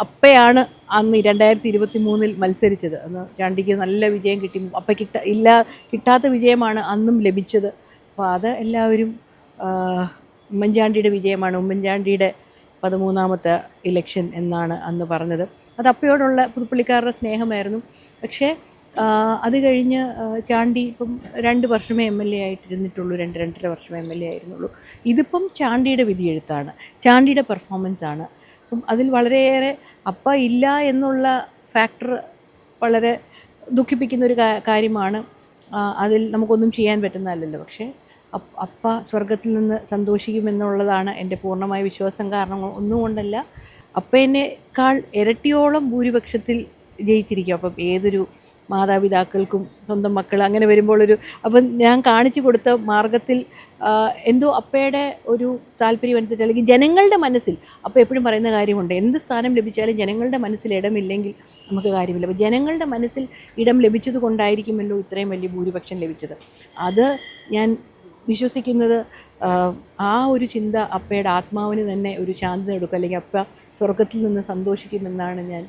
അപ്പയാണ് അന്ന് 2023 മത്സരിച്ചത്. അന്ന് ചാണ്ടിക്ക് നല്ല വിജയം കിട്ടി. അപ്പയ്ക്ക് കിട്ടാത്ത വിജയമാണ് അന്നും ലഭിച്ചത്. അപ്പോൾ അത് എല്ലാവരും ഉമ്മൻചാണ്ടിയുടെ വിജയമാണ്, ഉമ്മൻചാണ്ടിയുടെ 13ാമത്തെ ഇലക്ഷൻ എന്നാണ് അന്ന് പറഞ്ഞത്. അത് അപ്പയോടുള്ള പുതുപ്പള്ളിക്കാരുടെ സ്നേഹമായിരുന്നു. പക്ഷേ അത് കഴിഞ്ഞ് ചാണ്ടി ഇപ്പം 2 വർഷമേ MLA ആയിട്ടിരുന്നിട്ടുള്ളൂ, 2-2.5 വർഷമേ MLA ആയിരുന്നുള്ളൂ. ഇതിപ്പം ചാണ്ടിയുടെ വിധിയെഴുത്താണ്, ചാണ്ടിയുടെ പെർഫോമൻസാണ്. അപ്പം അതിൽ വളരെയേറെ അപ്പ ഇല്ല എന്നുള്ള ഫാക്ടർ വളരെ ദുഃഖിപ്പിക്കുന്നൊരു കാര്യമാണ്. അതിൽ നമുക്കൊന്നും ചെയ്യാൻ പറ്റുന്നതല്ലല്ലോ. പക്ഷേ അപ്പ സ്വർഗത്തിൽ നിന്ന് സന്തോഷിക്കുമെന്നുള്ളതാണ് എൻ്റെ പൂർണ്ണമായ വിശ്വാസം. കാരണം ഒന്നുകൊണ്ടല്ല, അപ്പേനേക്കാൾ ഇരട്ടിയോളം ഭൂരിപക്ഷത്തിൽ ജയിച്ചിരിക്കും. അപ്പം ഏതൊരു മാതാപിതാക്കൾക്കും സ്വന്തം മക്കൾ അങ്ങനെ അപ്പം ഞാൻ കാണിച്ചു കൊടുത്ത മാർഗത്തിൽ എന്തോ അപ്പയുടെ ഒരു താല്പര്യം അനുസരിച്ച്, അല്ലെങ്കിൽ ജനങ്ങളുടെ മനസ്സിൽ, അപ്പോൾ എപ്പോഴും പറയുന്ന കാര്യമുണ്ട്, എന്ത് സ്ഥാനം ലഭിച്ചാലും ജനങ്ങളുടെ മനസ്സിൽ ഇടമില്ലെങ്കിൽ നമുക്ക് കാര്യമില്ല. അപ്പോൾ ജനങ്ങളുടെ മനസ്സിൽ ഇടം ലഭിച്ചത് കൊണ്ടായിരിക്കുമല്ലോ ഇത്രയും വലിയ ഭൂരിപക്ഷം ലഭിച്ചത്. അത് ഞാൻ വിശ്വസിക്കുന്നത്, ആ ഒരു ചിന്ത അപ്പയുടെ ആത്മാവിന് തന്നെ ഒരു ശാന്തി കൊടുക്കും, അല്ലെങ്കിൽ അപ്പ സ്വർഗത്തിൽ നിന്ന് സന്തോഷിക്കുമെന്നാണ് ഞാൻ